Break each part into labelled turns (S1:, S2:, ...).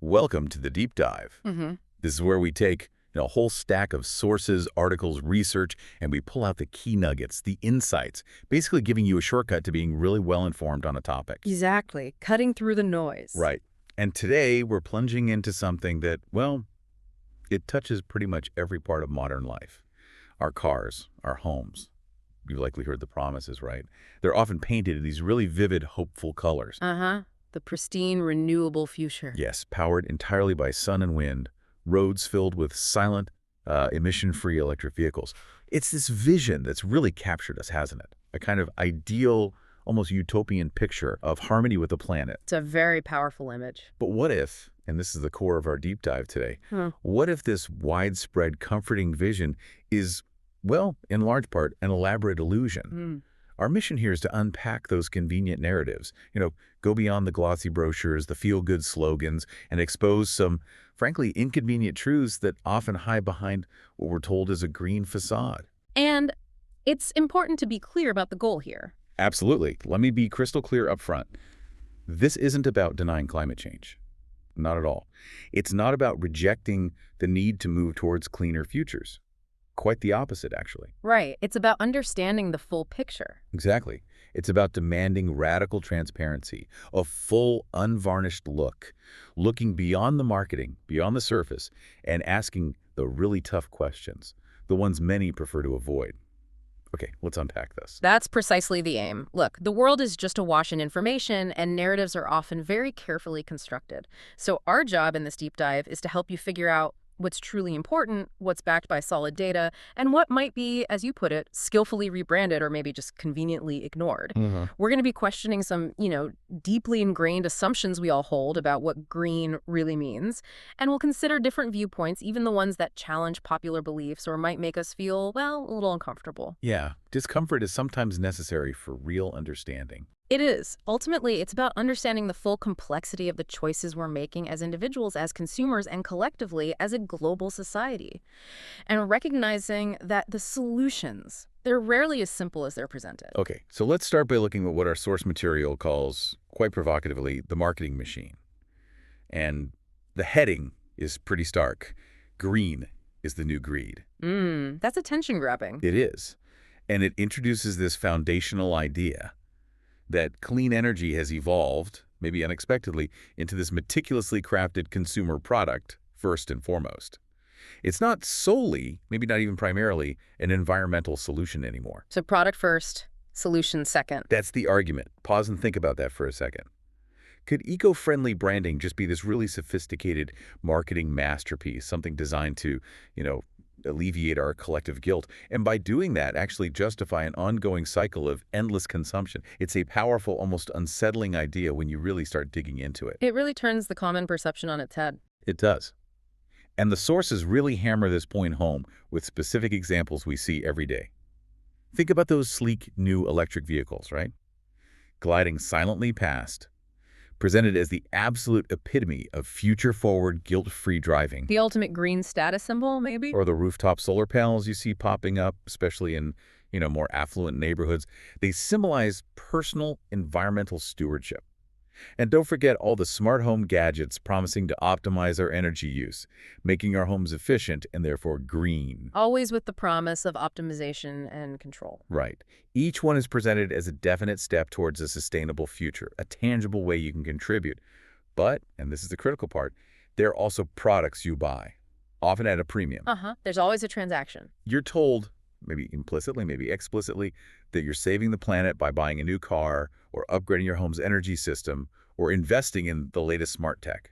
S1: Welcome to the deep dive.
S2: Hmm.
S1: This is where we take a whole stack of sources, articles, research, and we pull out the key nuggets, the insights, basically giving you a shortcut to being really well informed on a topic.
S2: Exactly. Cutting through the noise.
S1: Right. And today we're plunging into something that, well, it touches pretty much every part of modern life. Our cars, our homes. You've likely heard the promises, right? They're often painted in these really vivid, hopeful colors.
S2: Uh-huh. The pristine, renewable future.
S1: Yes, powered entirely by sun and wind, roads filled with silent, emission-free electric vehicles. It's this vision that's really captured us, hasn't it? A kind of ideal, almost utopian picture of harmony with the planet.
S2: It's a very powerful image.
S1: But what if, and this is the core of our deep dive today, what if this widespread, comforting vision is, well, in large part, an elaborate illusion?
S2: Hmm.
S1: Our mission here is to unpack those convenient narratives, go beyond the glossy brochures, the feel-good slogans, and expose some, frankly, inconvenient truths that often hide behind what we're told is a green facade.
S2: And it's important to be clear about the goal here.
S1: Absolutely. Let me be crystal clear up front. This isn't about denying climate change. Not at all. It's not about rejecting the need to move towards cleaner futures. Quite the opposite, actually.
S2: Right. It's about understanding the full picture.
S1: Exactly. It's about demanding radical transparency, a full, unvarnished look, looking beyond the marketing, beyond the surface, and asking the really tough questions, the ones many prefer to avoid. Okay, let's unpack this.
S2: That's precisely the aim. Look, the world is just awash in information, and narratives are often very carefully constructed. So our job in this deep dive is to help you figure out what's truly important, what's backed by solid data, and what might be, as you put it, skillfully rebranded or maybe just conveniently ignored. We're going to be questioning some, deeply ingrained assumptions we all hold about what green really means, and we'll consider different viewpoints, even the ones that challenge popular beliefs or might make us feel, well, a little uncomfortable.
S1: Yeah, discomfort is sometimes necessary for real understanding.
S2: It is. Ultimately, it's about understanding the full complexity of the choices we're making as individuals, as consumers, and collectively as a global society. And recognizing that the solutions, they're rarely as simple as they're presented.
S1: Okay, so let's start by looking at what our source material calls, quite provocatively, the marketing machine. And the heading is pretty stark. Green is the new greed.
S2: That's attention grabbing.
S1: It is. And it introduces this foundational idea that clean energy has evolved, maybe unexpectedly, into this meticulously crafted consumer product, first and foremost. It's not solely, maybe not even primarily, an environmental solution anymore.
S2: So product first, solution second.
S1: That's the argument. Pause and think about that for a second. Could eco-friendly branding just be this really sophisticated marketing masterpiece, something designed to, alleviate our collective guilt, and by doing that, actually justify an ongoing cycle of endless consumption? It's a powerful, almost unsettling idea when you really start digging into it.
S2: It really turns the common perception on its head.
S1: It does. And the sources really hammer this point home with specific examples we see every day. Think about those sleek, new electric vehicles, right? Gliding silently past, presented as the absolute epitome of future-forward, guilt-free driving.
S2: The ultimate green status symbol, maybe?
S1: Or the rooftop solar panels you see popping up, especially in, more affluent neighborhoods. They symbolize personal environmental stewardship. And don't forget all the smart home gadgets promising to optimize our energy use, making our homes efficient and therefore green.
S2: Always with the promise of optimization and control.
S1: Right. Each one is presented as a definite step towards a sustainable future, a tangible way you can contribute. But, and this is the critical part, they're also products you buy, often at a premium.
S2: There's always a transaction.
S1: You're told, maybe implicitly, maybe explicitly, that you're saving the planet by buying a new car or upgrading your home's energy system or investing in the latest smart tech,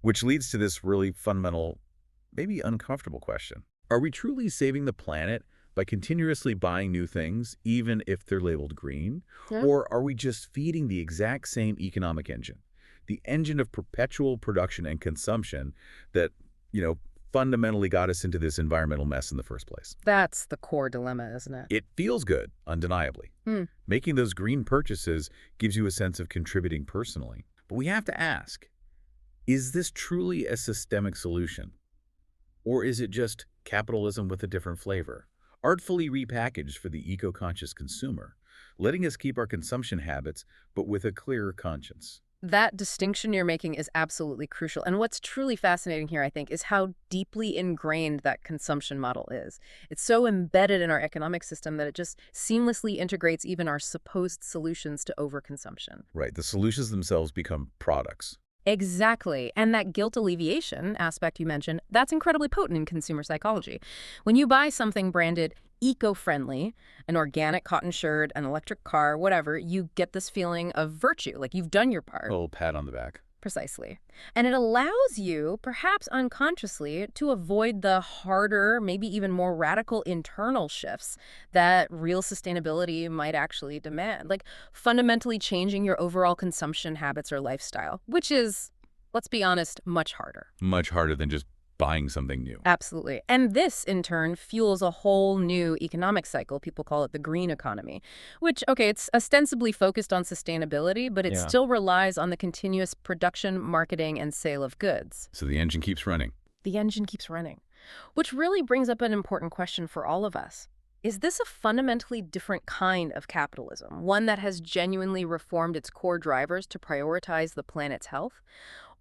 S1: which leads to this really fundamental, maybe uncomfortable question. Are we truly saving the planet by continuously buying new things, even if they're labeled green?
S2: Yeah.
S1: Or are we just feeding the exact same economic engine, the engine of perpetual production and consumption that, fundamentally got us into this environmental mess in the first place?
S2: That's the core dilemma, isn't it?
S1: It feels good, undeniably. Making those green purchases gives you a sense of contributing personally. But we have to ask, is this truly a systemic solution? Or is it just capitalism with a different flavor, artfully repackaged for the eco-conscious consumer, letting us keep our consumption habits, but with a clearer conscience?
S2: That distinction you're making is absolutely crucial. And what's truly fascinating here, I think, is how deeply ingrained that consumption model is. It's so embedded in our economic system that it just seamlessly integrates even our supposed solutions to overconsumption.
S1: Right. The solutions themselves become products.
S2: Exactly. And that guilt alleviation aspect you mentioned, that's incredibly potent in consumer psychology. When you buy something branded eco-friendly, an organic cotton shirt, an electric car, whatever, you get this feeling of virtue, like you've done your
S1: A
S2: part.
S1: little pat on the back.
S2: Precisely. And it allows you, perhaps unconsciously, to avoid the harder, maybe even more radical internal shifts that real sustainability might actually demand, like fundamentally changing your overall consumption habits or lifestyle, which is, let's be honest, much harder.
S1: Much harder than just buying something new.
S2: Absolutely. And this, in turn, fuels a whole new economic cycle. People call it the green economy, which, okay, it's ostensibly focused on sustainability, but it
S1: Yeah.
S2: still relies on the continuous production, marketing, and sale of goods.
S1: So the engine keeps running.
S2: The engine keeps running. Which really brings up an important question for all of us. Is this a fundamentally different kind of capitalism, one that has genuinely reformed its core drivers to prioritize the planet's health?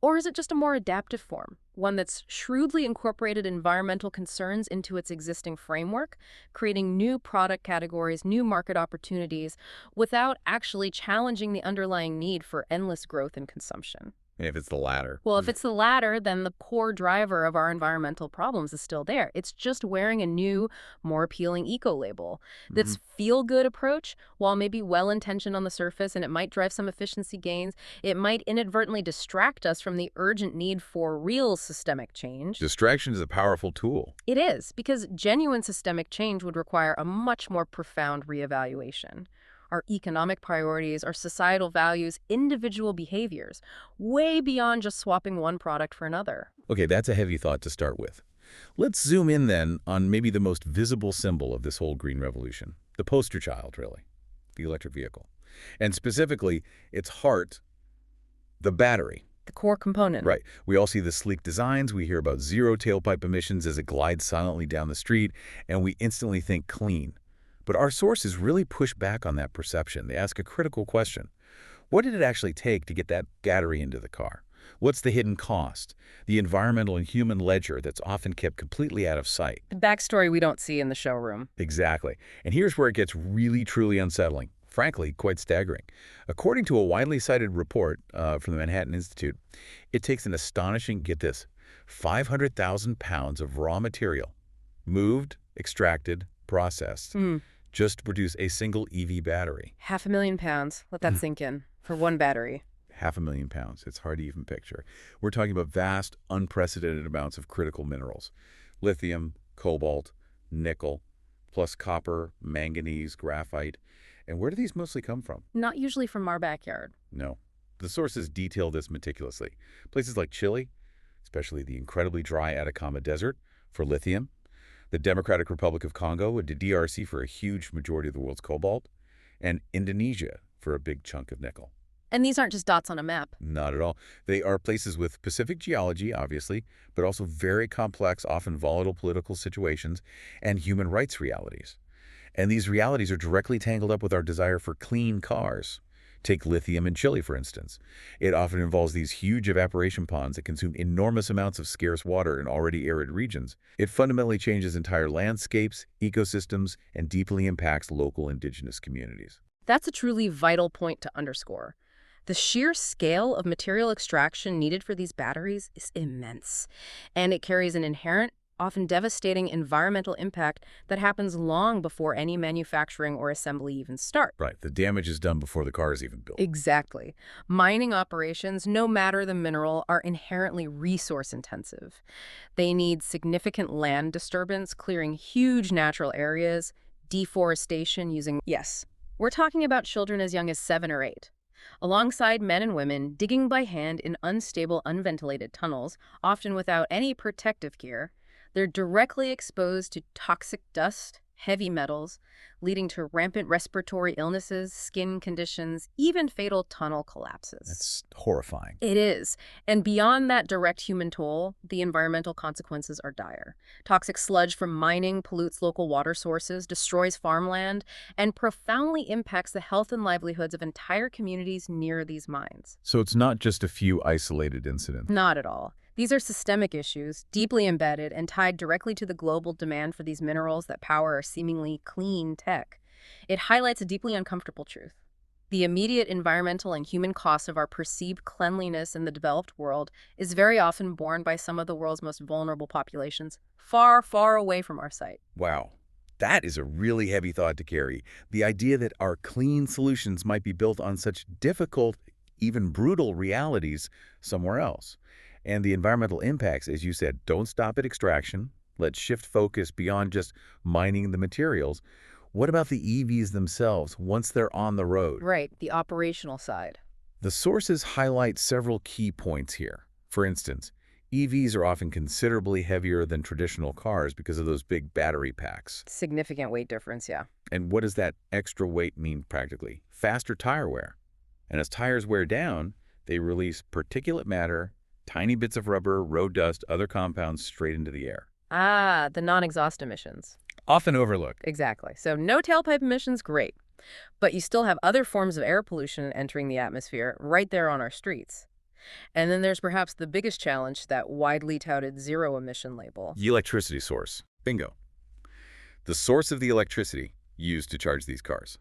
S2: Or is it just a more adaptive form, one that's shrewdly incorporated environmental concerns into its existing framework, creating new product categories, new market opportunities, without actually challenging the underlying need for endless growth and consumption?
S1: And if it's the latter.
S2: Well, if it's the latter, then the core driver of our environmental problems is still there. It's just wearing a new, more appealing eco-label.
S1: Mhm.
S2: This feel-good approach, while maybe well-intentioned on the surface and it might drive some efficiency gains, it might inadvertently distract us from the urgent need for real systemic change.
S1: Distraction is a powerful tool.
S2: It is, because genuine systemic change would require a much more profound reevaluation. Our economic priorities, our societal values, individual behaviors, way beyond just swapping one product for another.
S1: Okay, that's a heavy thought to start with. Let's zoom in then on maybe the most visible symbol of this whole green revolution. The poster child, really. The electric vehicle. And specifically, its heart, the battery.
S2: The core component.
S1: Right. We all see the sleek designs. We hear about zero tailpipe emissions as it glides silently down the street, and we instantly think clean. But our sources really push back on that perception. They ask a critical question. What did it actually take to get that battery into the car? What's the hidden cost? The environmental and human ledger that's often kept completely out of sight.
S2: The backstory we don't see in the showroom.
S1: Exactly. And here's where it gets really, truly unsettling. Frankly, quite staggering. According to a widely cited report from the Manhattan Institute, it takes an astonishing, get this, 500,000 pounds of raw material, moved, extracted, processed, just to produce a single EV battery.
S2: £500,000. Let that sink in. For one battery.
S1: 500,000 pounds. It's hard to even picture. We're talking about vast, unprecedented amounts of critical minerals. Lithium, cobalt, nickel, plus copper, manganese, graphite. And where do these mostly come from?
S2: Not usually from our backyard.
S1: No. The sources detail this meticulously. Places like Chile, especially the incredibly dry Atacama Desert, for lithium, the Democratic Republic of Congo, the DRC for a huge majority of the world's cobalt, and Indonesia for a big chunk of nickel.
S2: And these aren't just dots on a map.
S1: Not at all. They are places with specific geology, obviously, but also very complex, often volatile political situations and human rights realities. And these realities are directly tangled up with our desire for clean cars. Take lithium in Chile, for instance. It often involves these huge evaporation ponds that consume enormous amounts of scarce water in already arid regions. It fundamentally changes entire landscapes, ecosystems, and deeply impacts local indigenous communities.
S2: That's a truly vital point to underscore. The sheer scale of material extraction needed for these batteries is immense, and it carries an inherent, often devastating environmental impact that happens long before any manufacturing or assembly even start.
S1: Right. The damage is done before the car is even built.
S2: Exactly. Mining operations, no matter the mineral, are inherently resource-intensive. They need significant land disturbance, clearing huge natural areas, deforestation using... Yes, we're talking about children as young as 7 or 8. Alongside men and women digging by hand in unstable, unventilated tunnels, often without any protective gear. They're directly exposed to toxic dust, heavy metals, leading to rampant respiratory illnesses, skin conditions, even fatal tunnel collapses.
S1: That's horrifying.
S2: It is. And beyond that direct human toll, the environmental consequences are dire. Toxic sludge from mining pollutes local water sources, destroys farmland, and profoundly impacts the health and livelihoods of entire communities near these mines.
S1: So it's not just a few isolated incidents.
S2: Not at all. These are systemic issues, deeply embedded and tied directly to the global demand for these minerals that power our seemingly clean tech. It highlights a deeply uncomfortable truth. The immediate environmental and human cost of our perceived cleanliness in the developed world is very often borne by some of the world's most vulnerable populations, far, far away from our sight.
S1: Wow. That is a really heavy thought to carry. The idea that our clean solutions might be built on such difficult, even brutal realities somewhere else. And the environmental impacts, as you said, don't stop at extraction. Let's shift focus beyond just mining the materials. What about the EVs themselves once they're on the road?
S2: Right, the operational side.
S1: The sources highlight several key points here. For instance, EVs are often considerably heavier than traditional cars because of those big battery packs.
S2: Significant weight difference, yeah.
S1: And what does that extra weight mean practically? Faster tire wear. And as tires wear down, they release particulate matter, tiny bits of rubber, road dust, other compounds straight into the air.
S2: Ah, the non-exhaust emissions.
S1: Often overlooked.
S2: Exactly. So no tailpipe emissions, great. But you still have other forms of air pollution entering the atmosphere right there on our streets. And then there's perhaps the biggest challenge, that widely touted zero-emission label.
S1: The electricity source. Bingo. The source of the electricity used to charge these cars.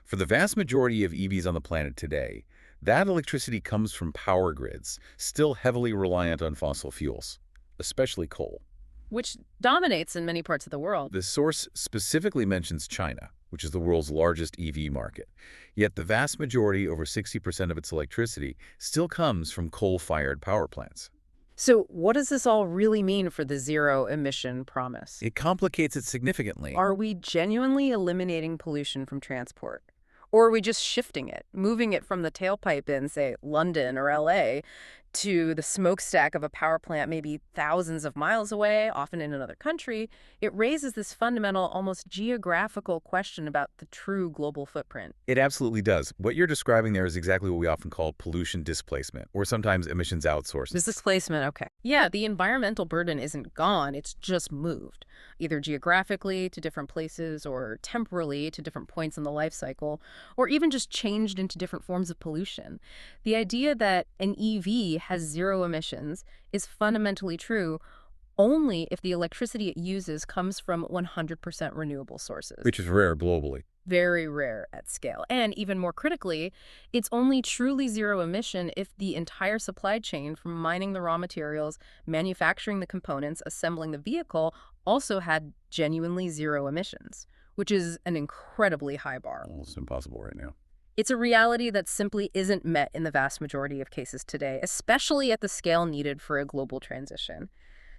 S1: For the vast majority of EVs on the planet today, that electricity comes from power grids, still heavily reliant on fossil fuels, especially coal.
S2: Which dominates in many parts of the world.
S1: The source specifically mentions China, which is the world's largest EV market. Yet the vast majority, over 60% of its electricity, still comes from coal-fired power plants.
S2: So what does this all really mean for the zero-emission promise?
S1: It complicates it significantly.
S2: Are we genuinely eliminating pollution from transport? Or are we just shifting it, moving it from the tailpipe in, say, London or LA, to the smokestack of a power plant maybe thousands of miles away, often in another country? It raises this fundamental, almost geographical question about the true global footprint.
S1: It absolutely does. What you're describing there is exactly what we often call pollution displacement, or sometimes emissions outsourcing.
S2: This displacement, okay. Yeah, the environmental burden isn't gone, it's just moved, either geographically to different places or temporally to different points in the life cycle, or even just changed into different forms of pollution. The idea that an EV has zero emissions is fundamentally true only if the electricity it uses comes from 100% renewable sources.
S1: Which is rare globally.
S2: Very rare at scale. And even more critically, it's only truly zero emission if the entire supply chain, from mining the raw materials, manufacturing the components, assembling the vehicle, also had genuinely zero emissions, which is an incredibly high bar.
S1: Almost impossible right now.
S2: It's a reality that simply isn't met in the vast majority of cases today, especially at the scale needed for a global transition.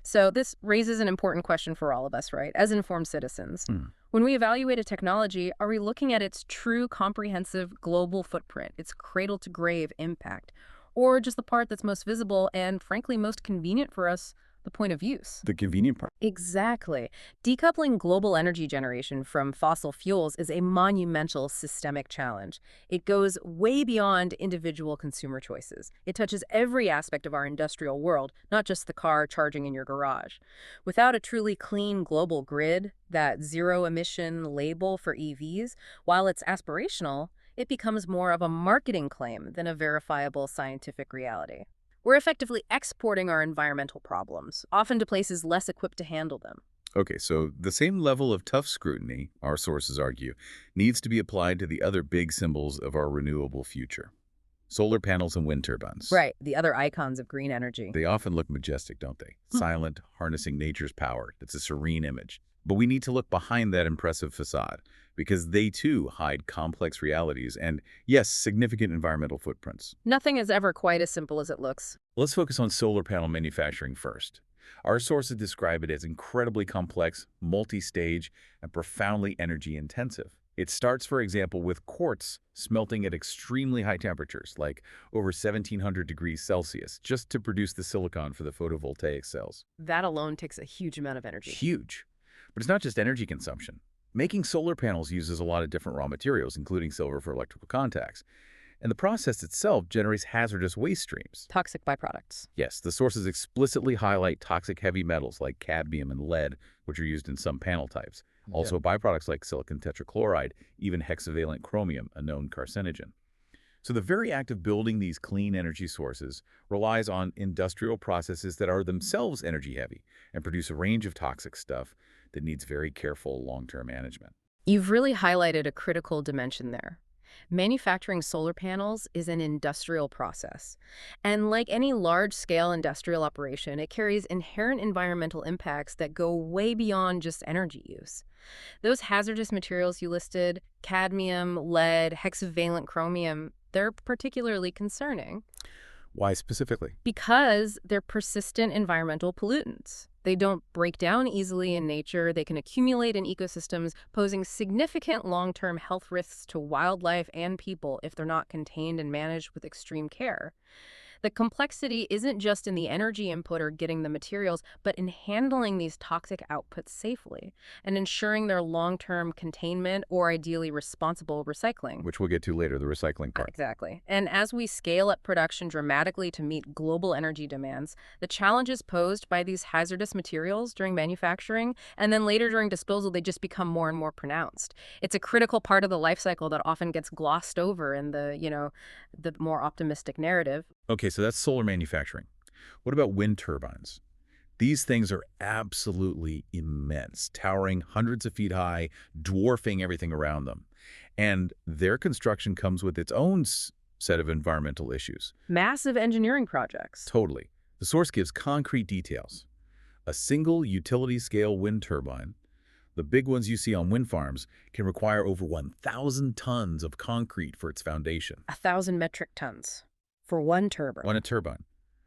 S2: So this raises an important question for all of us, right, as informed citizens. When we evaluate a technology, are we looking at its true comprehensive global footprint, its cradle-to-grave impact, or just the part that's most visible and, frankly, most convenient for us, the point of use?
S1: The convenient part.
S2: Exactly. Decoupling global energy generation from fossil fuels is a monumental systemic challenge. It goes way beyond individual consumer choices. It touches every aspect of our industrial world, not just the car charging in your garage. Without a truly clean global grid, that zero-emission label for EVs, while it's aspirational, it becomes more of a marketing claim than a verifiable scientific reality. We're effectively exporting our environmental problems, often to places less equipped to handle them.
S1: Okay, so the same level of tough scrutiny, our sources argue, needs to be applied to the other big symbols of our renewable future. Solar panels and wind turbines.
S2: Right, the other icons of green energy.
S1: They often look majestic, don't they? Silent, harnessing nature's power. It's a serene image. But we need to look behind that impressive facade, because they too hide complex realities and, yes, significant environmental footprints.
S2: Nothing is ever quite as simple as it looks.
S1: Let's focus on solar panel manufacturing first. Our sources describe it as incredibly complex, multi-stage, and profoundly energy-intensive. It starts, for example, with quartz smelting at extremely high temperatures, like over 1,700 degrees Celsius, just to produce the silicon for the photovoltaic cells.
S2: That alone takes a huge amount of energy.
S1: Huge. But it's not just energy consumption. Making solar panels uses a lot of different raw materials, including silver for electrical contacts. And the process itself generates hazardous waste streams.
S2: Toxic byproducts.
S1: Yes, the sources explicitly highlight toxic heavy metals like cadmium and lead, which are used in some panel types. Also, byproducts like silicon tetrachloride, even hexavalent chromium, a known carcinogen. So the very act of building these clean energy sources relies on industrial processes that are themselves energy heavy and produce a range of toxic stuff that needs very careful long-term management.
S2: You've really highlighted a critical dimension there. Manufacturing solar panels is an industrial process. And like any large-scale industrial operation, it carries inherent environmental impacts that go way beyond just energy use. Those hazardous materials you listed, cadmium, lead, hexavalent chromium, they're particularly concerning
S1: Why specifically?
S2: because they're persistent environmental pollutants. They don't break down easily in nature. They can accumulate in ecosystems, posing significant long-term health risks to wildlife and people if they're not contained and managed with extreme care. The complexity isn't just in the energy input or getting the materials, but in handling these toxic outputs safely and ensuring their long-term containment or ideally responsible recycling.
S1: Which we'll get to later, the recycling part.
S2: Exactly. And as we scale up production dramatically to meet global energy demands, the challenges posed by these hazardous materials during manufacturing and then later during disposal, they just become more and more pronounced. It's a critical part of the life cycle that often gets glossed over in the more optimistic narrative.
S1: Okay, so that's solar manufacturing. What about wind turbines? These things are absolutely immense, towering hundreds of feet high, dwarfing everything around them. And their construction comes with its own set of environmental issues.
S2: Massive engineering projects.
S1: Totally. The source gives concrete details. A single utility-scale wind turbine, the big ones you see on wind farms, can require over 1,000 tons of concrete for its foundation.
S2: 1,000 metric tons for one turbine.
S1: On a turbine.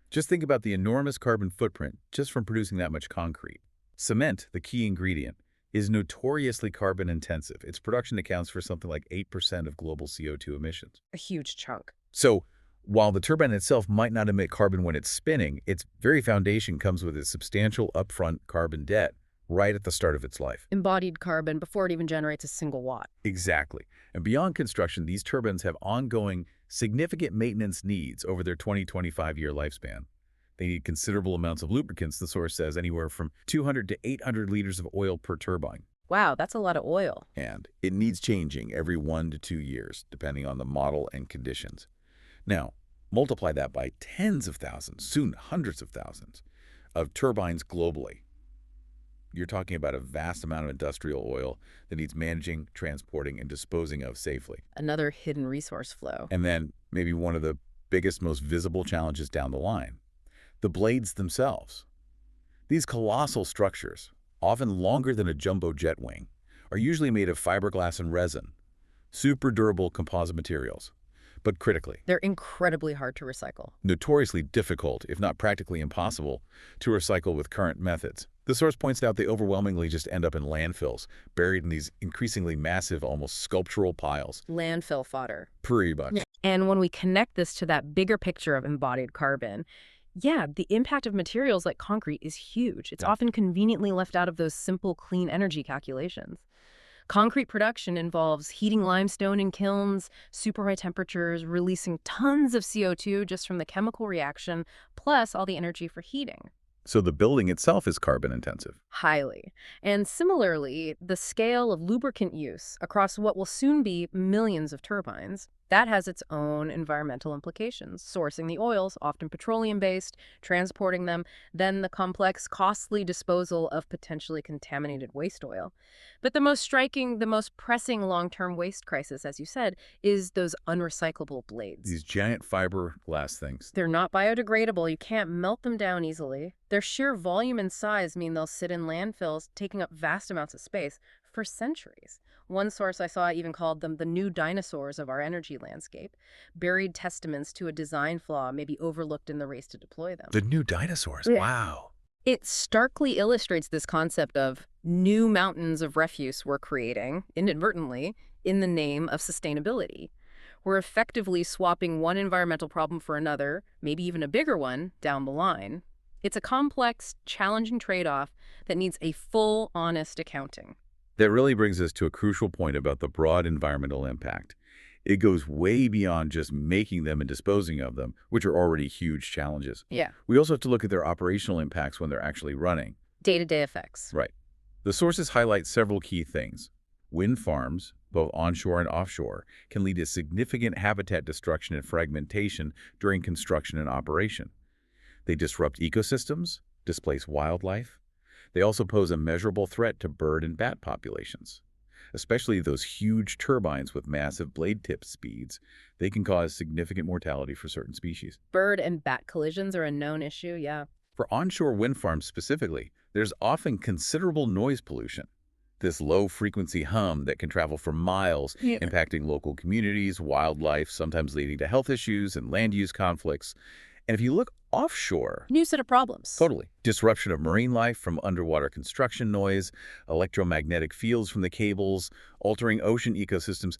S1: Just think about the enormous carbon footprint just from producing that much concrete. Cement, the key ingredient, is notoriously carbon intensive. Its production accounts for something like 8% of global CO2 emissions.
S2: A huge chunk.
S1: So, while the turbine itself might not emit carbon when it's spinning, its very foundation comes with a substantial upfront carbon debt right at the start of its life.
S2: Embodied carbon before it even generates a single watt.
S1: Exactly. And beyond construction, these turbines have ongoing, significant maintenance needs over their 20-25-year lifespan. They need considerable amounts of lubricants, the source says, anywhere from 200 to 800 liters of oil per turbine.
S2: Wow, that's a lot of oil.
S1: And it needs changing every 1 to 2 years, depending on the model and conditions. Now, multiply that by tens of thousands, soon hundreds of thousands, of turbines globally. You're talking about a vast amount of industrial oil that needs managing, transporting, and disposing of safely.
S2: Another hidden resource flow.
S1: And then maybe one of the biggest, most visible challenges down the line, the blades themselves. These colossal structures, often longer than a jumbo jet wing, are usually made of fiberglass and resin, super durable composite materials. But critically,
S2: They're incredibly hard to recycle.
S1: notoriously difficult, if not practically impossible, to recycle with current methods. The source points out they overwhelmingly just end up in landfills, buried in these increasingly massive, almost sculptural piles.
S2: Landfill fodder.
S1: Pretty much.
S2: Yeah. And when we connect this to that bigger picture of embodied carbon, yeah, the impact of materials like concrete is huge. It's often conveniently left out of those simple clean energy calculations. Concrete production involves heating limestone in kilns, super high temperatures, releasing tons of CO2 just from the chemical reaction, plus all the energy for heating.
S1: So the building itself is carbon intensive.
S2: Highly. And similarly, the scale of lubricant use across what will soon be millions of turbines, that has its own environmental implications. Sourcing the oils, often petroleum-based, transporting them, then the complex, costly disposal of potentially contaminated waste oil. But the most striking, the most pressing long-term waste crisis, as you said, is those unrecyclable blades.
S1: These giant fiberglass things.
S2: They're not biodegradable. You can't melt them down easily. Their sheer volume and size mean they'll sit in landfills, taking up vast amounts of space for centuries. One source I saw even called them the new dinosaurs of our energy landscape, buried testaments to a design flaw maybe overlooked in the race to deploy them.
S1: The new dinosaurs.
S2: Yeah.
S1: Wow.
S2: It starkly illustrates this concept of new mountains of refuse we're creating, inadvertently, in the name of sustainability. We're effectively swapping one environmental problem for another, maybe even a bigger one, down the line. It's a complex, challenging trade-off that needs a full, honest accounting.
S1: That really brings us to a crucial point about the broad environmental impact. It goes way beyond just making them and disposing of them, which are already huge challenges.
S2: Yeah.
S1: We also have to look at their operational impacts when they're actually running.
S2: Day-to-day effects.
S1: Right. The sources highlight several key things. Wind farms, both onshore and offshore, can lead to significant habitat destruction and fragmentation during construction and operation. They disrupt ecosystems, displace wildlife. They also pose a measurable threat to bird and bat populations. Especially those huge turbines with massive blade tip speeds, they can cause significant mortality for certain species.
S2: Bird and bat collisions are a known issue, yeah.
S1: For onshore wind farms specifically, there's often considerable noise pollution. This low-frequency hum that can travel for miles,
S2: Yeah.
S1: impacting local communities, wildlife, sometimes leading to health issues and land use conflicts. And if you look offshore,
S2: New set of problems.
S1: totally. Disruption of marine life from underwater construction noise, electromagnetic fields from the cables, altering ocean ecosystems.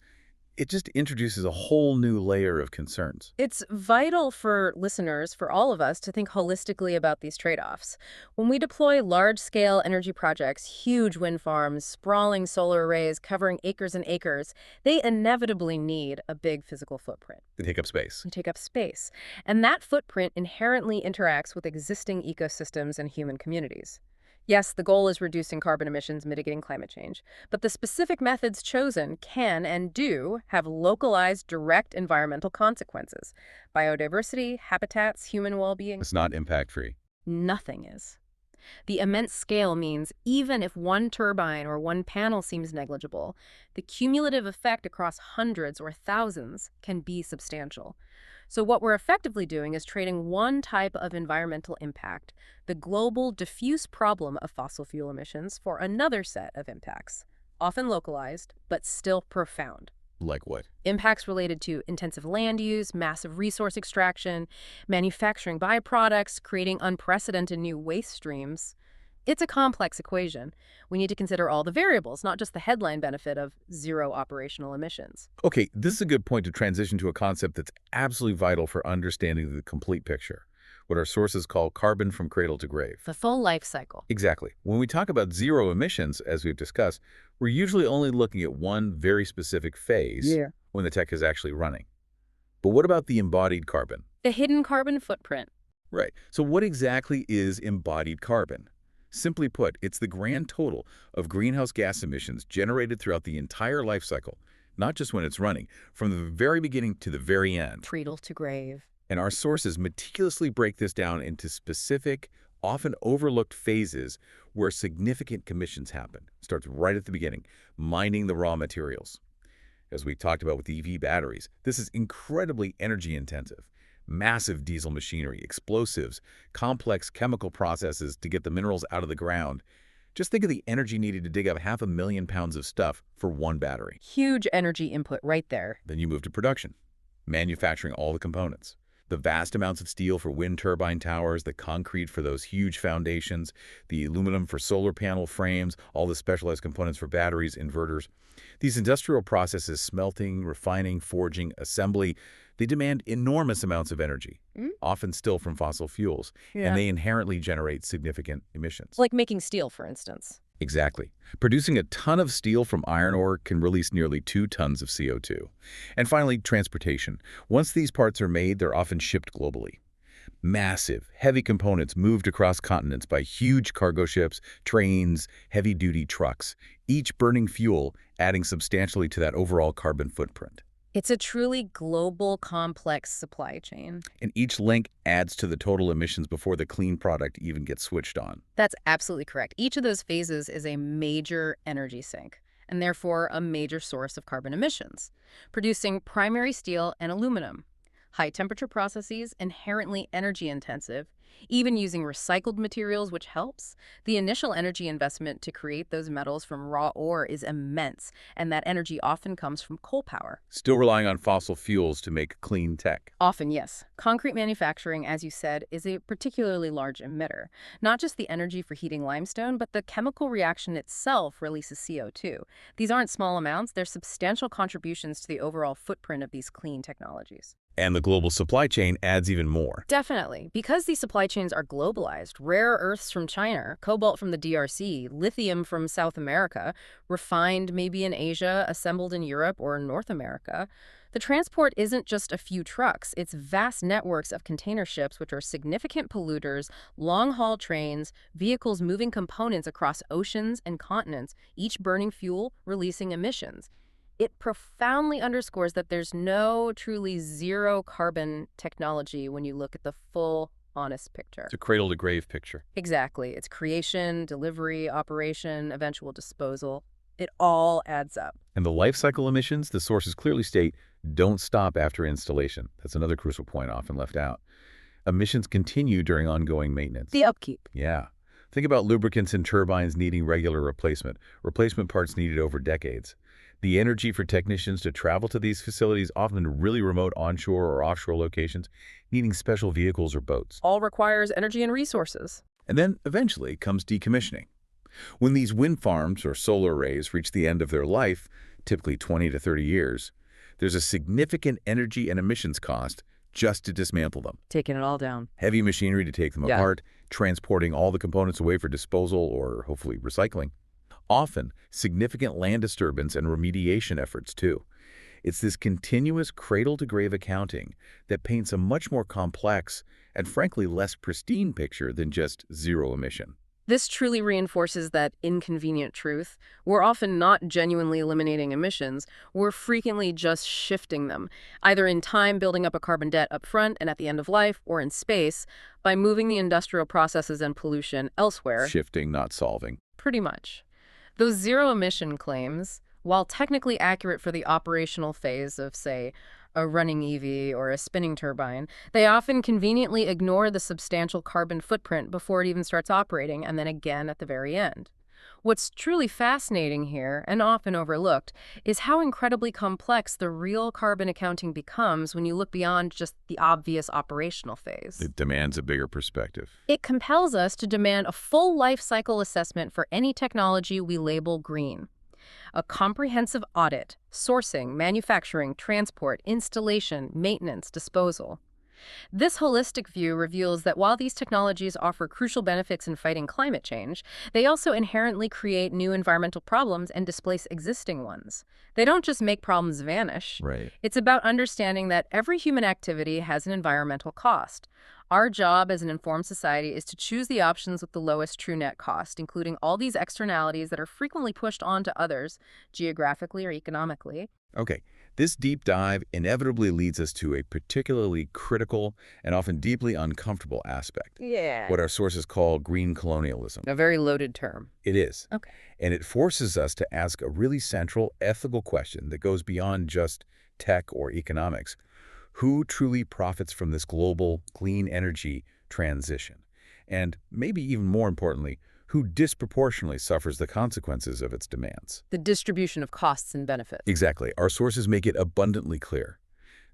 S1: It just introduces a whole new layer of concerns.
S2: It's vital for listeners, for all of us, to think holistically about these trade-offs. When we deploy large-scale energy projects, huge wind farms, sprawling solar arrays covering acres and acres, they inevitably need a big physical footprint.
S1: They take up space.
S2: They take up space. And that footprint inherently interacts with existing ecosystems and human communities. Yes, the goal is reducing carbon emissions, mitigating climate change, but the specific methods chosen can and do have localized direct environmental consequences. Biodiversity, habitats, human well-being,
S1: It's not impact-free.
S2: nothing is. The immense scale means even if one turbine or one panel seems negligible, the cumulative effect across hundreds or thousands can be substantial. So what we're effectively doing is trading one type of environmental impact, the global diffuse problem of fossil fuel emissions, for another set of impacts, often localized, but still profound.
S1: Like what?
S2: Impacts related to intensive land use, massive resource extraction, manufacturing byproducts, creating unprecedented new waste streams. It's a complex equation. We need to consider all the variables, not just the headline benefit of zero operational emissions.
S1: Okay, this is a good point to transition to a concept that's absolutely vital for understanding the complete picture, what our sources call carbon from cradle to grave.
S2: The full life cycle.
S1: Exactly. When we talk about zero emissions, as we've discussed, we're usually only looking at one very specific phase when the tech is actually running. But what about the embodied carbon?
S2: The hidden carbon footprint.
S1: Right. So what exactly is embodied carbon? Simply put, it's the grand total of greenhouse gas emissions generated throughout the entire life cycle, not just when it's running, from the very beginning to the very end.
S2: Cradle to grave.
S1: And our sources meticulously break this down into specific, often overlooked phases where significant emissions happen. It starts right at the beginning, mining the raw materials. As we talked about with EV batteries, this is incredibly energy intensive. Massive diesel machinery, explosives, complex chemical processes to get the minerals out of the ground. Just think of the energy needed to dig up 500,000 pounds of stuff for one battery.
S2: Huge energy input right there.
S1: Then you move to production, manufacturing all the components. The vast amounts of steel for wind turbine towers, the concrete for those huge foundations, the aluminum for solar panel frames, all the specialized components for batteries, inverters. These industrial processes, smelting, refining, forging, assembly, they demand enormous amounts of energy, often still from fossil fuels, and they inherently generate significant emissions.
S2: Like making steel, for instance.
S1: Exactly. Producing a ton of steel from iron ore can release nearly 2 tons of CO2. And finally, transportation. Once these parts are made, they're often shipped globally. Massive, heavy components moved across continents by huge cargo ships, trains, heavy-duty trucks, each burning fuel, adding substantially to that overall carbon footprint.
S2: It's a truly global, complex supply chain.
S1: And each link adds to the total emissions before the clean product even gets switched on.
S2: That's absolutely correct. Each of those phases is a major energy sink, and therefore a major source of carbon emissions, producing primary steel and aluminum. High-temperature processes, inherently energy-intensive, even using recycled materials, which helps. The initial energy investment to create those metals from raw ore is immense, and that energy often comes from coal power.
S1: Still relying on fossil fuels to make clean tech.
S2: Often, yes. Concrete manufacturing, as you said, is a particularly large emitter. Not just the energy for heating limestone, but the chemical reaction itself releases CO2. These aren't small amounts, they're substantial contributions to the overall footprint of these clean technologies.
S1: And the global supply chain adds even more.
S2: Definitely. Because these supply chains are globalized, rare earths from China, cobalt from the DRC, lithium from South America, refined maybe in Asia, assembled in Europe or North America, the transport isn't just a few trucks, it's vast networks of container ships which are significant polluters, long-haul trains, vehicles moving components across oceans and continents, each burning fuel, releasing emissions. It profoundly underscores that there's no truly zero carbon technology when you look at the full, honest picture.
S1: It's a cradle-to-grave picture.
S2: Exactly. It's creation, delivery, operation, eventual disposal. It all adds up.
S1: And the life cycle emissions, the sources clearly state, don't stop after installation. That's another crucial point often left out. Emissions continue during ongoing maintenance.
S2: The upkeep.
S1: Yeah. Think about lubricants and turbines needing regular replacement parts needed over decades. The energy for technicians to travel to these facilities, often in really remote onshore or offshore locations, needing special vehicles or boats.
S2: All requires energy and resources.
S1: And then eventually comes decommissioning. When these wind farms or solar arrays reach the end of their life, typically 20 to 30 years, there's a significant energy and emissions cost just to dismantle them.
S2: Taking it all down.
S1: Heavy machinery to take them apart, transporting all the components away for disposal or hopefully recycling. Often, significant land disturbance and remediation efforts, too. It's this continuous cradle-to-grave accounting that paints a much more complex and frankly less pristine picture than just zero emission.
S2: This truly reinforces that inconvenient truth. We're often not genuinely eliminating emissions. We're frequently just shifting them, either in time building up a carbon debt up front and at the end of life, or in space by moving the industrial processes and pollution elsewhere.
S1: Shifting, not solving.
S2: Pretty much. Those zero-emission claims, while technically accurate for the operational phase of, say, a running EV or a spinning turbine, they often conveniently ignore the substantial carbon footprint before it even starts operating, and then again at the very end. What's truly fascinating here, and often overlooked, is how incredibly complex the real carbon accounting becomes when you look beyond just the obvious operational phase.
S1: It demands a bigger perspective.
S2: It compels us to demand a full life cycle assessment for any technology we label green. A comprehensive audit, sourcing, manufacturing, transport, installation, maintenance, disposal. This holistic view reveals that while these technologies offer crucial benefits in fighting climate change, they also inherently create new environmental problems and displace existing ones. They don't just make problems vanish.
S1: Right.
S2: It's about understanding that every human activity has an environmental cost. Our job as an informed society is to choose the options with the lowest true net cost, including all these externalities that are frequently pushed onto others, geographically or economically.
S1: Okay, this deep dive inevitably leads us to a particularly critical and often deeply uncomfortable aspect.
S2: Yeah.
S1: What our sources call green colonialism.
S2: A very loaded term.
S1: It is.
S2: Okay.
S1: And it forces us to ask a really central ethical question that goes beyond just tech or economics. Who truly profits from this global clean energy transition? And maybe even more importantly, who disproportionately suffers the consequences of its demands?
S2: The distribution of costs and benefits.
S1: Exactly. Our sources make it abundantly clear.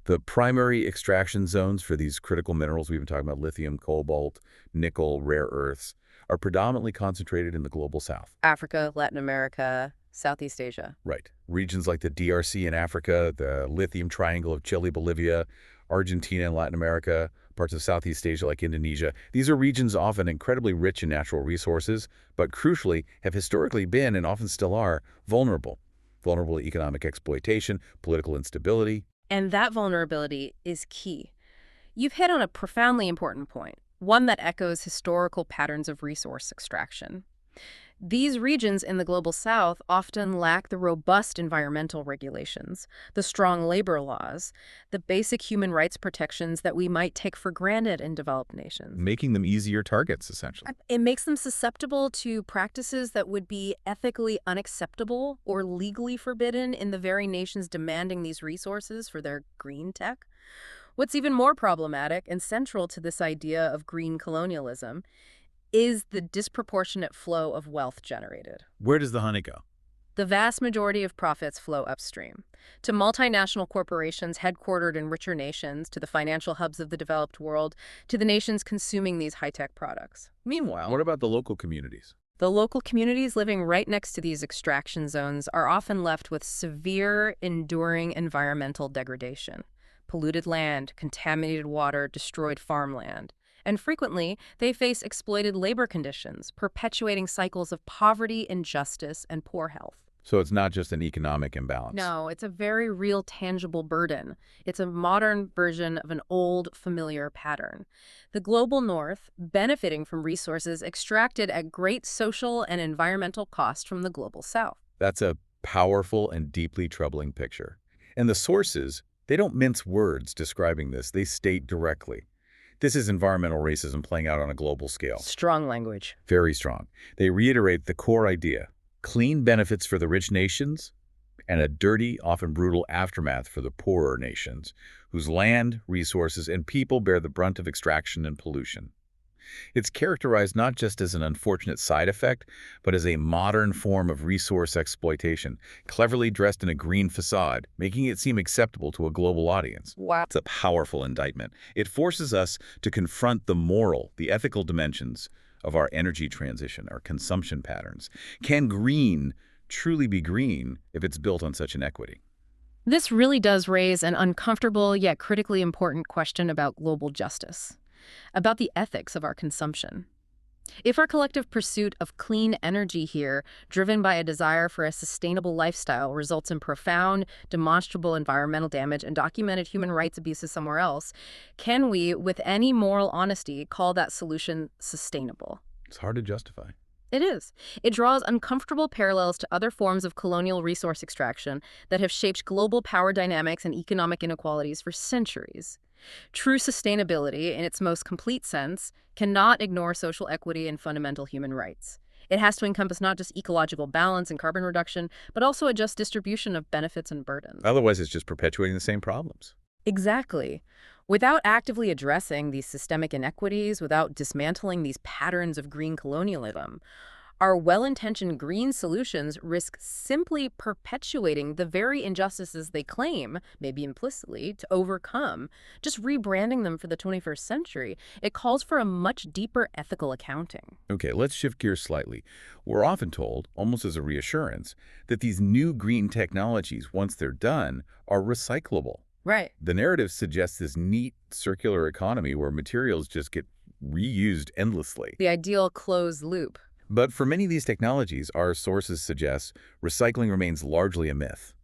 S1: The primary extraction zones for these critical minerals we've been talking about, lithium, cobalt, nickel, rare earths, are predominantly concentrated in the global south.
S2: Africa, Latin America, Southeast Asia.
S1: Right. Regions like the DRC in Africa, the lithium triangle of Chile, Bolivia, Argentina and Latin America, parts of Southeast Asia like Indonesia. These are regions often incredibly rich in natural resources, but crucially have historically been and often still are vulnerable. Vulnerable to economic exploitation, political instability.
S2: And that vulnerability is key. You've hit on a profoundly important point, one that echoes historical patterns of resource extraction. These regions in the global south often lack the robust environmental regulations, the strong labor laws, the basic human rights protections that we might take for granted in developed nations.
S1: Making them easier targets, essentially.
S2: It makes them susceptible to practices that would be ethically unacceptable or legally forbidden in the very nations demanding these resources for their green tech. What's even more problematic and central to this idea of green colonialism is the disproportionate flow of wealth generated.
S1: Where does the honey go?
S2: The vast majority of profits flow upstream to multinational corporations headquartered in richer nations, to the financial hubs of the developed world, to the nations consuming these high-tech products. Meanwhile,
S1: What about the local communities?
S2: the local communities living right next to these extraction zones are often left with severe, enduring environmental degradation. Polluted land, contaminated water, destroyed farmland. And frequently, they face exploited labor conditions, perpetuating cycles of poverty, injustice, and poor health.
S1: So it's not just an economic imbalance.
S2: No, it's a very real, tangible burden. It's a modern version of an old, familiar pattern. The global north, benefiting from resources extracted at great social and environmental cost from the global south.
S1: That's a powerful and deeply troubling picture. And the sources, they don't mince words describing this. They state directly. This is environmental racism playing out on a global scale.
S2: Strong language.
S1: Very strong. They reiterate the core idea: clean benefits for the rich nations and a dirty, often brutal aftermath for the poorer nations, whose land, resources, and people bear the brunt of extraction and pollution. It's characterized not just as an unfortunate side effect, but as a modern form of resource exploitation, cleverly dressed in a green facade, making it seem acceptable to a global audience.
S2: Wow.
S1: It's a powerful indictment. It forces us to confront the moral, the ethical dimensions of our energy transition, our consumption patterns. Can green truly be green if it's built on such inequity?
S2: This really does raise an uncomfortable yet critically important question about global justice, about the ethics of our consumption. If our collective pursuit of clean energy here, driven by a desire for a sustainable lifestyle, results in profound, demonstrable environmental damage and documented human rights abuses somewhere else, can we, with any moral honesty, call that solution sustainable?
S1: It's hard to justify.
S2: It is. It draws uncomfortable parallels to other forms of colonial resource extraction that have shaped global power dynamics and economic inequalities for centuries. True sustainability, in its most complete sense, cannot ignore social equity and fundamental human rights. It has to encompass not just ecological balance and carbon reduction, but also a just distribution of benefits and burdens.
S1: Otherwise, it's just perpetuating the same problems.
S2: Exactly. Without actively addressing these systemic inequities, without dismantling these patterns of green colonialism, our well-intentioned green solutions risk simply perpetuating the very injustices they claim, maybe implicitly, to overcome, just rebranding them for the 21st century. It calls for a much deeper ethical accounting.
S1: Okay, let's shift gears slightly. We're often told, almost as a reassurance, that these new green technologies, once they're done, are recyclable.
S2: Right.
S1: The narrative suggests this neat circular economy where materials just get reused endlessly.
S2: The ideal closed loop.
S1: But for many of these technologies, our sources suggest recycling remains largely a myth.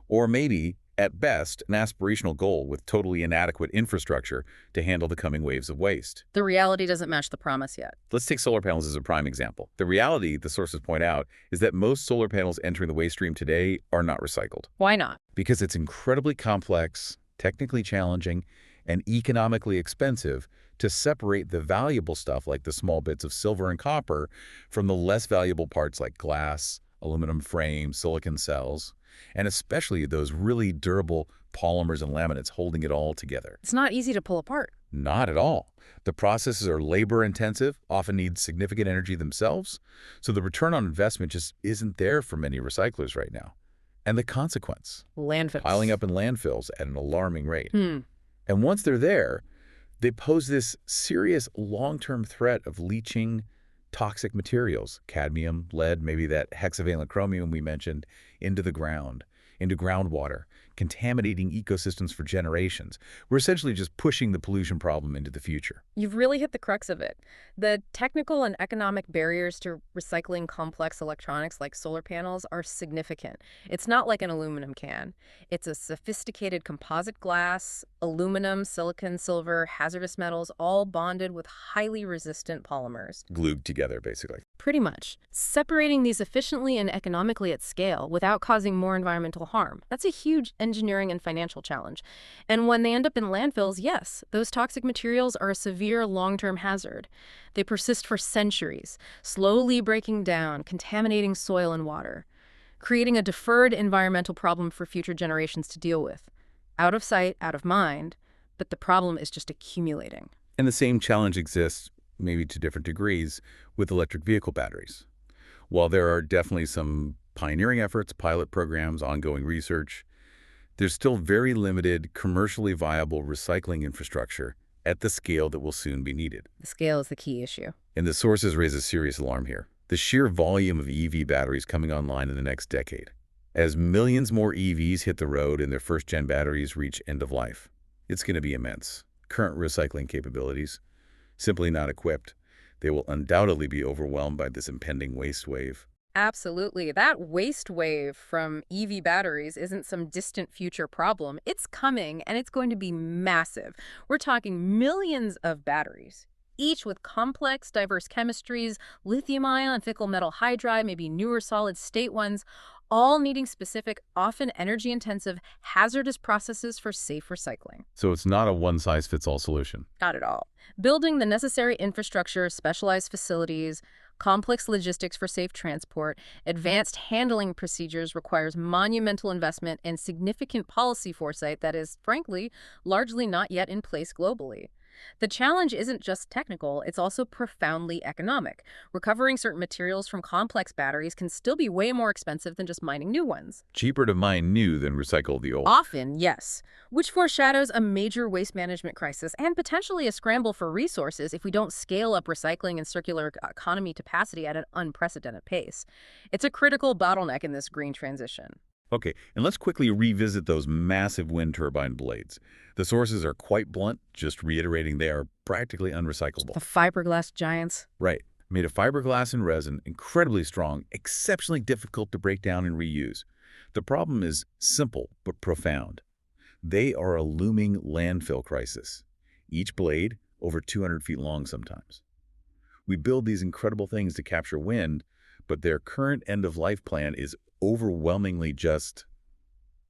S1: Or maybe, at best, an aspirational goal with totally inadequate infrastructure to handle the coming waves of waste.
S2: The reality doesn't match the promise yet.
S1: Let's take solar panels as a prime example. The reality, the sources point out, is that most solar panels entering the waste stream today are not recycled.
S2: Why not?
S1: Because it's incredibly complex, technically challenging, and economically expensive to separate the valuable stuff like the small bits of silver and copper from the less valuable parts like glass, aluminum frames, silicon cells, and especially those really durable polymers and laminates holding it all together.
S2: It's not easy to pull apart.
S1: Not at all. The processes are labor-intensive, often need significant energy themselves, so the return on investment just isn't there for many recyclers right now. And the consequence?
S2: Landfills.
S1: Piling up in landfills at an alarming rate. And once they're there, they pose this serious long-term threat of leaching toxic materials, cadmium, lead, maybe that hexavalent chromium we mentioned, into the ground, into groundwater, contaminating ecosystems for generations. We're essentially just pushing the pollution problem into the future.
S2: You've really hit the crux of it. The technical and economic barriers to recycling complex electronics like solar panels are significant. It's not like an aluminum can. It's a sophisticated composite glass, aluminum, silicon, silver, hazardous metals, all bonded with highly resistant polymers.
S1: Glued together, basically.
S2: Pretty much. Separating these efficiently and economically at scale without causing more environmental harm. That's a huge engineering and financial challenge. And when they end up in landfills, yes, those toxic materials are a severe long-term hazard. They persist for centuries, slowly breaking down, contaminating soil and water, creating a deferred environmental problem for future generations to deal with. Out of sight, out of mind, but the problem is just accumulating.
S1: And the same challenge exists, maybe to different degrees, with electric vehicle batteries. While there are definitely some Pioneering efforts, pilot programs, ongoing research. There's still very limited, commercially viable recycling infrastructure at the scale that will soon be needed.
S2: The scale is the key issue.
S1: And the sources raise a serious alarm here. The sheer volume of EV batteries coming online in the next decade. As millions more EVs hit the road and their first-gen batteries reach end of life, it's going to be immense. Current recycling capabilities, simply not equipped. They will undoubtedly be overwhelmed by this impending waste wave.
S2: Absolutely. That waste wave from EV batteries isn't some distant future problem. It's coming, and it's going to be massive. We're talking millions of batteries, each with complex, diverse chemistries, lithium-ion, fickle metal hydride, maybe newer solid-state ones, all needing specific, often energy-intensive, hazardous processes for safe recycling.
S1: So it's not a one-size-fits-all solution.
S2: Not at all. Building the necessary infrastructure, specialized facilities, complex logistics for safe transport, advanced handling procedures requires monumental investment and significant policy foresight that is, frankly, largely not yet in place globally. The challenge isn't just technical, it's also profoundly economic. Recovering certain materials from complex batteries can still be way more expensive than just mining new ones.
S1: Cheaper to mine new than recycle the old.
S2: Often, yes, which foreshadows a major waste management crisis and potentially a scramble for resources if we don't scale up recycling and circular economy capacity at an unprecedented pace. It's a critical bottleneck in this green transition.
S1: Okay, and let's quickly revisit those massive wind turbine blades. The sources are quite blunt, just reiterating they are practically unrecyclable.
S2: The fiberglass giants.
S1: Right. Made of fiberglass and resin, incredibly strong, exceptionally difficult to break down and reuse. The problem is simple but profound. They are a looming landfill crisis. Each blade over 200 feet long sometimes. We build these incredible things to capture wind, but their current end-of-life plan is overwhelmingly just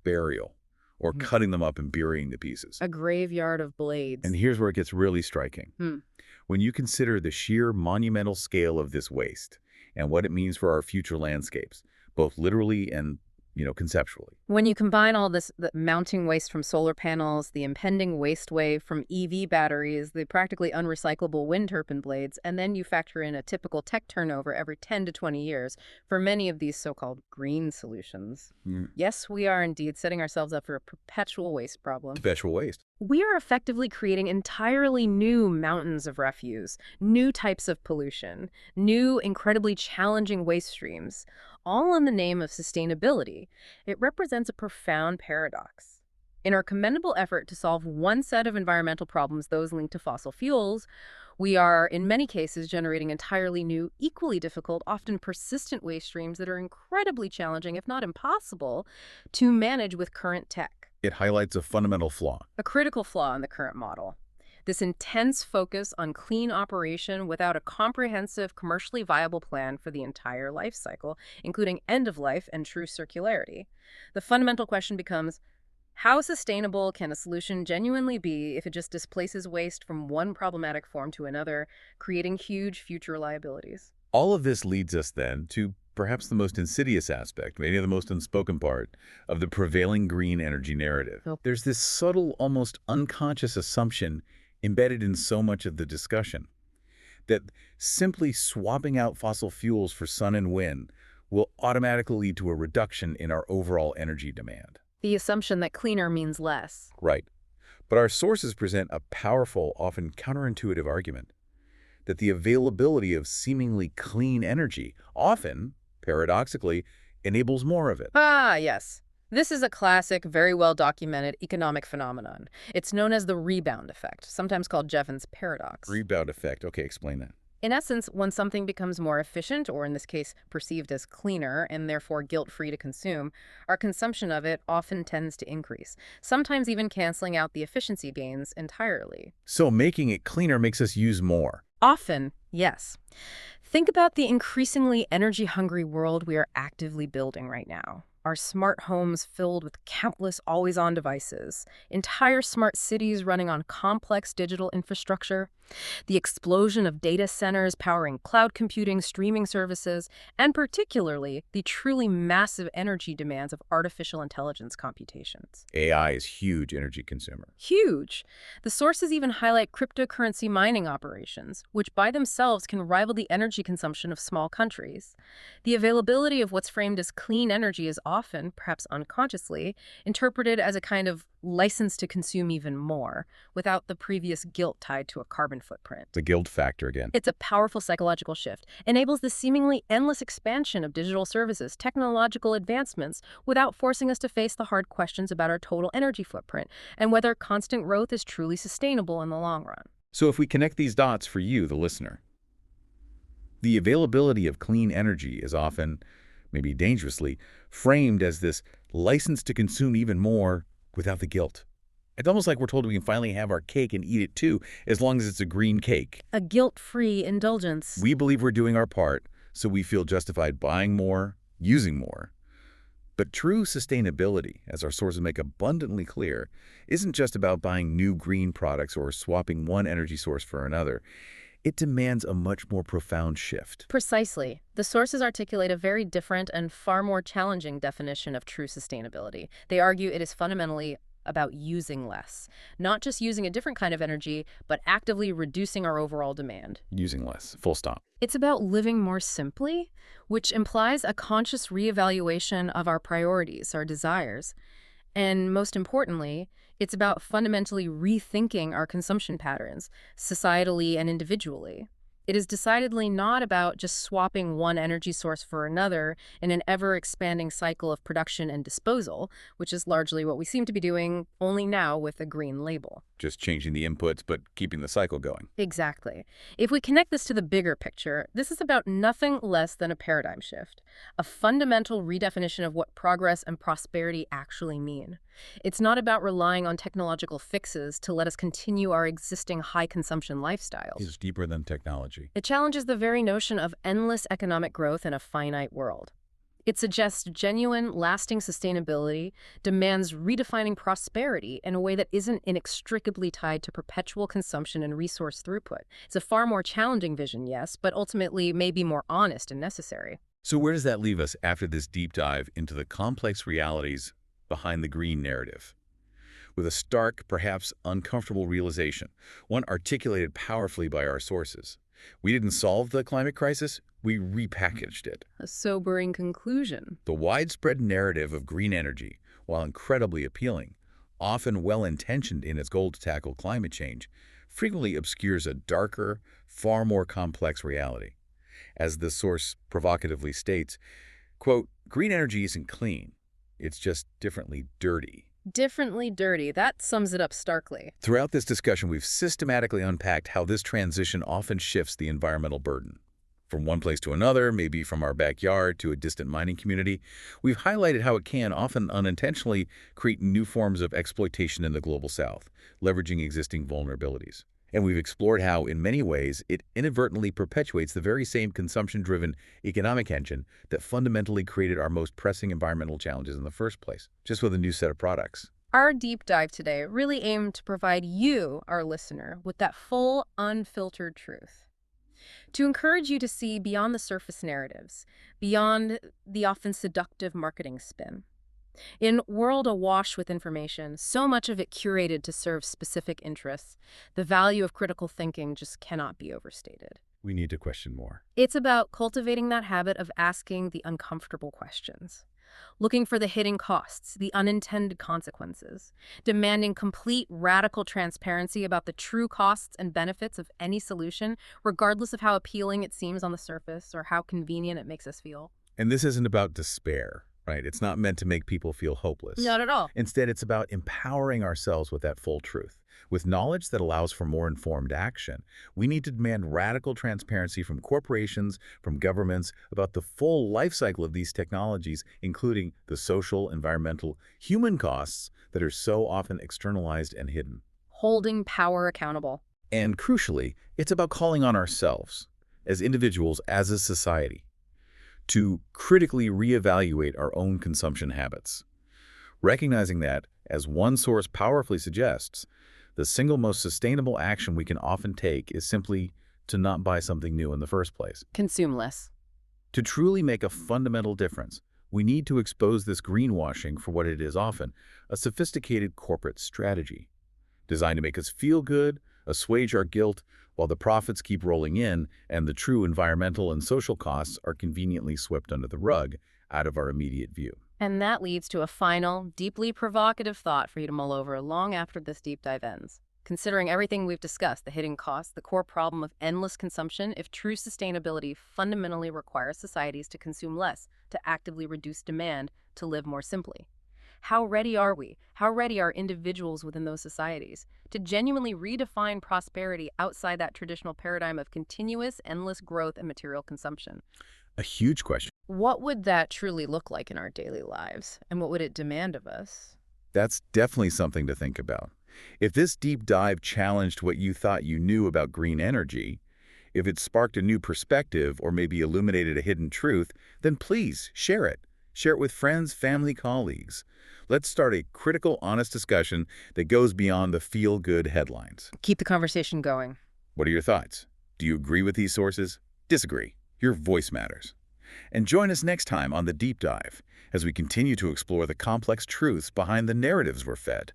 S1: burial or cutting them up and burying the pieces.
S2: A graveyard of blades.
S1: And here's where it gets really striking. When you consider the sheer monumental scale of this waste and what it means for our future landscapes, both literally and, conceptually.
S2: When you combine all this, the mounting waste from solar panels, the impending waste wave from EV batteries, the practically unrecyclable wind turbine blades, and then you factor in a typical tech turnover every 10 to 20 years for many of these so-called green solutions. Yes, we are indeed setting ourselves up for a perpetual waste problem.
S1: Perpetual waste.
S2: We are effectively creating entirely new mountains of refuse, new types of pollution, new, incredibly challenging waste streams, all in the name of sustainability. It represents a profound paradox. In our commendable effort to solve one set of environmental problems, those linked to fossil fuels, we are, in many cases, generating entirely new, equally difficult, often persistent waste streams that are incredibly challenging, if not impossible, to manage with current tech.
S1: It highlights a fundamental flaw.
S2: A critical flaw in the current model. This intense focus on clean operation without a comprehensive, commercially viable plan for the entire life cycle, including end of life and true circularity. The fundamental question becomes, how sustainable can a solution genuinely be if it just displaces waste from one problematic form to another, creating huge future liabilities?
S1: All of this leads us then to perhaps the most insidious aspect, maybe the most unspoken part, of the prevailing green energy narrative. There's this subtle, almost unconscious assumption embedded in so much of the discussion that simply swapping out fossil fuels for sun and wind will automatically lead to a reduction in our overall energy demand.
S2: The assumption that cleaner means less.
S1: Right. But our sources present a powerful, often counterintuitive argument that the availability of seemingly clean energy often, paradoxically, enables more of it.
S2: Ah, yes. This is a classic, very well-documented economic phenomenon. It's known as the rebound effect, sometimes called Jevons paradox.
S1: Rebound effect. Okay, explain that.
S2: In essence, when something becomes more efficient, or in this case, perceived as cleaner, and therefore guilt-free to consume, our consumption of it often tends to increase, sometimes even canceling out the efficiency gains entirely.
S1: So making it cleaner makes us use more.
S2: Often, yes. Think about the increasingly energy-hungry world we are actively building right now. Our smart homes filled with countless always-on devices, entire smart cities running on complex digital infrastructure, the explosion of data centers powering cloud computing, streaming services, and particularly the truly massive energy demands of artificial intelligence computations.
S1: AI is huge energy consumer.
S2: Huge. The sources even highlight cryptocurrency mining operations, which by themselves can rival the energy consumption of small countries. The availability of what's framed as clean energy is often, perhaps unconsciously, interpreted as a kind of license to consume even more, without the previous guilt tied to a carbon footprint.
S1: The guild factor again.
S2: It's a powerful psychological shift, enables the seemingly endless expansion of digital services, technological advancements, without forcing us to face the hard questions about our total energy footprint and whether constant growth is truly sustainable in the long run.
S1: So if we connect these dots for you, the listener, the availability of clean energy is often, maybe dangerously, framed as this license to consume even more without the guilt. It's almost like we're told we can finally have our cake and eat it too, as long as it's a green cake.
S2: A guilt-free indulgence.
S1: We believe we're doing our part, so we feel justified buying more, using more. But true sustainability, as our sources make abundantly clear, isn't just about buying new green products or swapping one energy source for another. It demands a much more profound shift.
S2: Precisely. The sources articulate a very different and far more challenging definition of true sustainability. They argue it is fundamentally about using less, not just using a different kind of energy, but actively reducing our overall demand.
S1: Using less, full stop.
S2: It's about living more simply, which implies a conscious reevaluation of our priorities, our desires. And most importantly, it's about fundamentally rethinking our consumption patterns, societally and individually. It is decidedly not about just swapping one energy source for another in an ever-expanding cycle of production and disposal, which is largely what we seem to be doing only now with a green label.
S1: Just changing the inputs, but keeping the cycle going.
S2: Exactly. If we connect this to the bigger picture, this is about nothing less than a paradigm shift, a fundamental redefinition of what progress and prosperity actually mean. It's not about relying on technological fixes to let us continue our existing high-consumption lifestyles.
S1: It's deeper than technology.
S2: It challenges the very notion of endless economic growth in a finite world. It suggests genuine, lasting sustainability demands redefining prosperity in a way that isn't inextricably tied to perpetual consumption and resource throughput. It's a far more challenging vision, yes, but ultimately may be more honest and necessary.
S1: So where does that leave us after this deep dive into the complex realities behind the green narrative? With a stark, perhaps uncomfortable realization, one articulated powerfully by our sources. We didn't solve the climate crisis, we repackaged it.
S2: A sobering conclusion.
S1: The widespread narrative of green energy, while incredibly appealing, often well-intentioned in its goal to tackle climate change, frequently obscures a darker, far more complex reality. As the source provocatively states, quote, "Green energy isn't clean, it's just differently dirty."
S2: Differently dirty. That sums it up starkly.
S1: Throughout this discussion, we've systematically unpacked how this transition often shifts the environmental burden. From one place to another, maybe from our backyard to a distant mining community, we've highlighted how it can, often unintentionally, create new forms of exploitation in the global south, leveraging existing vulnerabilities. And we've explored how, in many ways, it inadvertently perpetuates the very same consumption-driven economic engine that fundamentally created our most pressing environmental challenges in the first place, just with a new set of products.
S2: Our deep dive today really aimed to provide you, our listener, with that full, unfiltered truth. To encourage you to see beyond the surface narratives, beyond the often seductive marketing spin. In a world awash with information, so much of it curated to serve specific interests, the value of critical thinking just cannot be overstated.
S1: We need to question more.
S2: It's about cultivating that habit of asking the uncomfortable questions, looking for the hidden costs, the unintended consequences, demanding complete, radical transparency about the true costs and benefits of any solution, regardless of how appealing it seems on the surface or how convenient it makes us feel.
S1: And this isn't about despair, right? It's not meant to make people feel hopeless.
S2: Not at all.
S1: Instead, it's about empowering ourselves with that full truth. With knowledge that allows for more informed action, we need to demand radical transparency from corporations, from governments, about the full life cycle of these technologies, including the social, environmental, human costs that are so often externalized and hidden.
S2: Holding power accountable.
S1: And crucially, it's about calling on ourselves, as individuals, as a society, to critically reevaluate our own consumption habits. Recognizing that, as one source powerfully suggests, the single most sustainable action we can often take is simply to not buy something new in the first place.
S2: Consume less.
S1: To truly make a fundamental difference, we need to expose this greenwashing for what it is often, a sophisticated corporate strategy, designed to make us feel good, assuage our guilt, while the profits keep rolling in and the true environmental and social costs are conveniently swept under the rug out of our immediate view.
S2: And that leads to a final, deeply provocative thought for you to mull over long after this deep dive ends. Considering everything we've discussed, the hidden costs, the core problem of endless consumption, if true sustainability fundamentally requires societies to consume less, to actively reduce demand, to live more simply, how ready are we? How ready are individuals within those societies to genuinely redefine prosperity outside that traditional paradigm of continuous, endless growth and material consumption?
S1: A huge question.
S2: What would that truly look like in our daily lives? And what would it demand of us?
S1: That's definitely something to think about. If this deep dive challenged what you thought you knew about green energy, if it sparked a new perspective or maybe illuminated a hidden truth, then please share it. Share it with friends, family, colleagues. Let's start a critical, honest discussion that goes beyond the feel-good headlines.
S2: Keep the conversation going.
S1: What are your thoughts? Do you agree with these sources? Disagree? Your voice matters. And join us next time on The Deep Dive as we continue to explore the complex truths behind the narratives we're fed.